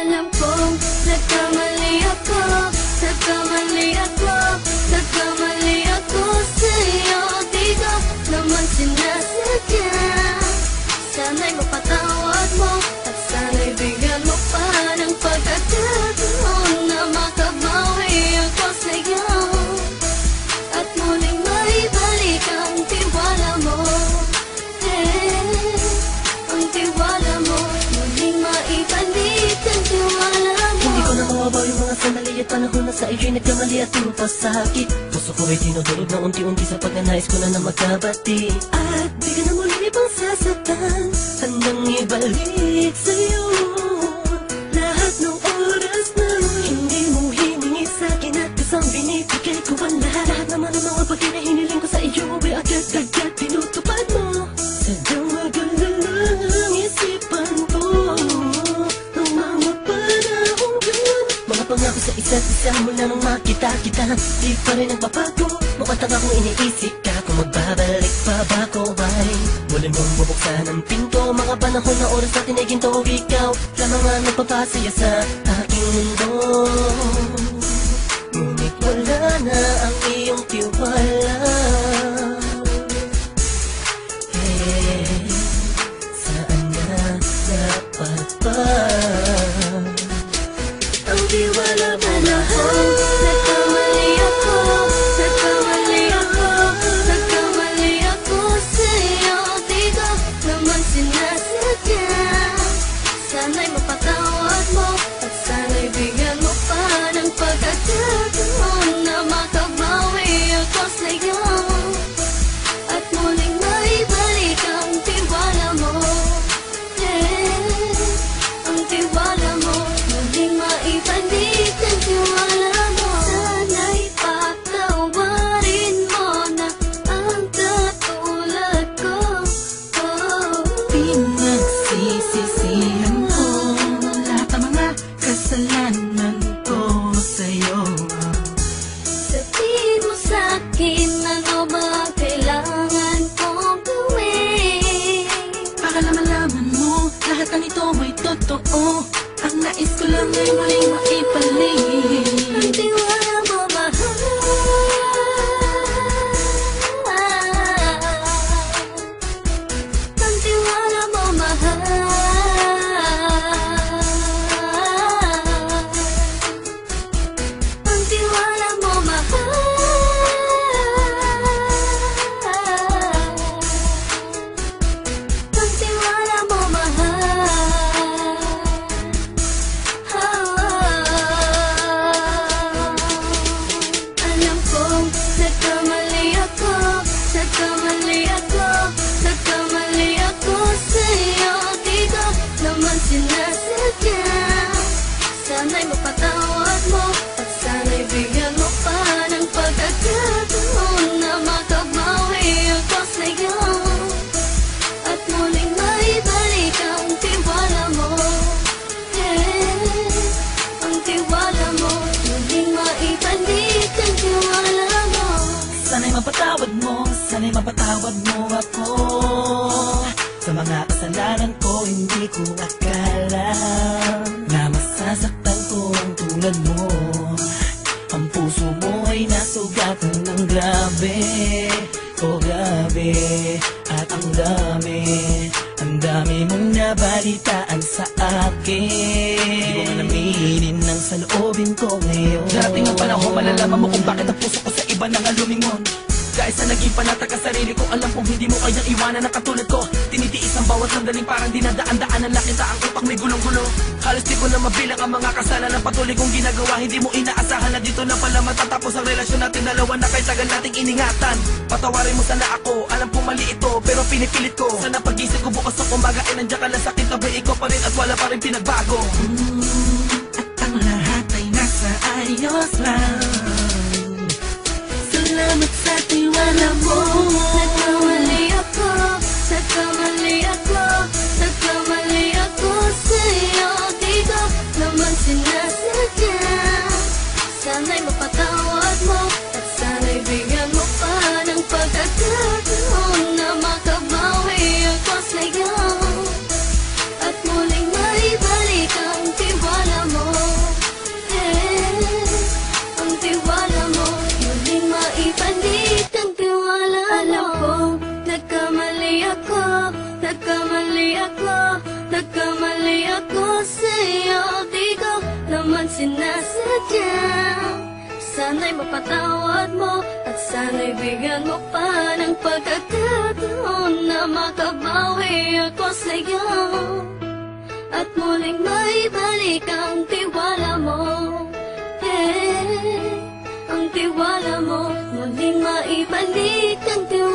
Alam kong nagkamali ako, nagkamali ako, nagkamali ako sa'yo. Di ko naman sinasadya. Sana'y mapatawad mo at sana'y bigyan mo pa ng pagkakataon na makabawi ako sa'yo at muling maibalik ang tiwala mo. Ang tiwala mo, muling maibalik ang tiwala mo. Hindi ko na mawabaw yung mga sandali at panahon na sa iyo'y nagkamali at puro pasakit. Puso ko ay dinudurog na unti-unti sa pagnanais ko na magkabati. At di ka na muli pang sasaktan, handang ibalik sa'yo lahat ng oras na hindi mo hiningi sa'kin at isang binibigay ko ang lahat. Lahat naman ng mga bagay na hiniling ko sa iyo ay agad-agad tinutupad mo. Sadyang magalang isipan ko ang mga panahon yun. Mga pangako sa isa't isa mula nung makita kita, di pa rin nagbabago. Mukhang akong iniisip ka kung magbabalik pa ba ko ay muli mong bubuksan ang pinto. Mga panahon na oras natin ay ginto. Ikaw lamang ang nagpapasaya sa aking mundo. Ngunit wala na ang iyong tiwala. Saan na dapat ba ang tiwala mo mahal? Nagkamali ako, nagkamali ako, nagkamali ako sa'yo. Di ko naman sinasadya. Sana'y mapatawad mo at sana'y bigyan mo pa ng pagkakataon na makabawi ako sa'yo at muling maibalik ang tiwala mo. Ang tiwala mo, muling maibalik ang tiwala mo. Sana'y patawarin mo na ang katulad ko. Pinagsisisihan ko lahat ng mga kasalanan ko sa'yo. Sabihin mo sa'kin ano ba ang kailangan kong gawin Para malaman mo lahat ng ito ay totoo. Ang nais ko lang ay muling maibalik ang tiwala mo, mahal. Ang tiwala mo, mahal. Ang tiwala mo, mahal. Ang tiwala mo, mahal. Alam kong nagkamali ako, nagkamali ako, nagkamali ako sa'yo. Di ko naman sinasadya. Sana'y mapatawad mo at sana'y bigyan mo pa ng pagkakataon na makabawi ako sa'yo at muling maibalik ang tiwala mo. Ang tiwala mo, muling maibalik ang tiwala mo. Sana'y mapatawad mo, sana'y mapatawad mo ako sa mga kasalanan ko. Hindi ko akala na masasaktan ko ang tulad mo. Ang puso mo ay nasugatan ng grabe. Oh grabe, at ang dami mong nabalitaan sa akin. Di ko man aminin ng saloobin ko ngayon. Darating ang panahon, malalaman mo kung bakit ang puso ko sa iba nang alumingon. Dahil sa naging panatag ka sarili ko, alam kong hindi mo kayang iwanan na katulad ko. Tinitiis ang bawat sandaling parang dinadaan-daanan lang kita. Ang utak may gulong-gulo. Halos di ko na mabilang ang mga kasalanan patuloy kong ginagawa. Hindi mo inaasahan na dito na pala matatapos ang relasyon natin dalawa na kahit tagal nating iningatan. Patawarin mo sana ako, alam kong mali ito pero pinipilit ko. Sana pag-isip ko bukas ng umaga ay nandiyan ka lang sa akin, tabi ikaw pa rin at wala pa rin pinagbago. At ang lahat ay nasa ayos lang. Salamat sa tiwala mo. Nagkamali ako, nagkamali ako, nagkamali ako sa'yo. Di ko naman sinasadya. Sana'y mapatawad mo at sana'y bigyan mo pa ng pagkakataon na makabawi ako sa'yo at muling maibalik ang tiwala ako, nagkamali ako, nagkamali ako sa'yo. Di ko naman sinasadya. Sana'y mapatawad mo at sana'y bigyan mo pa ng pagkakataon na makabawi ako sa'yo at muling maibalik ang tiwala mo. Ang tiwala mo, muling maibalik ang tiwala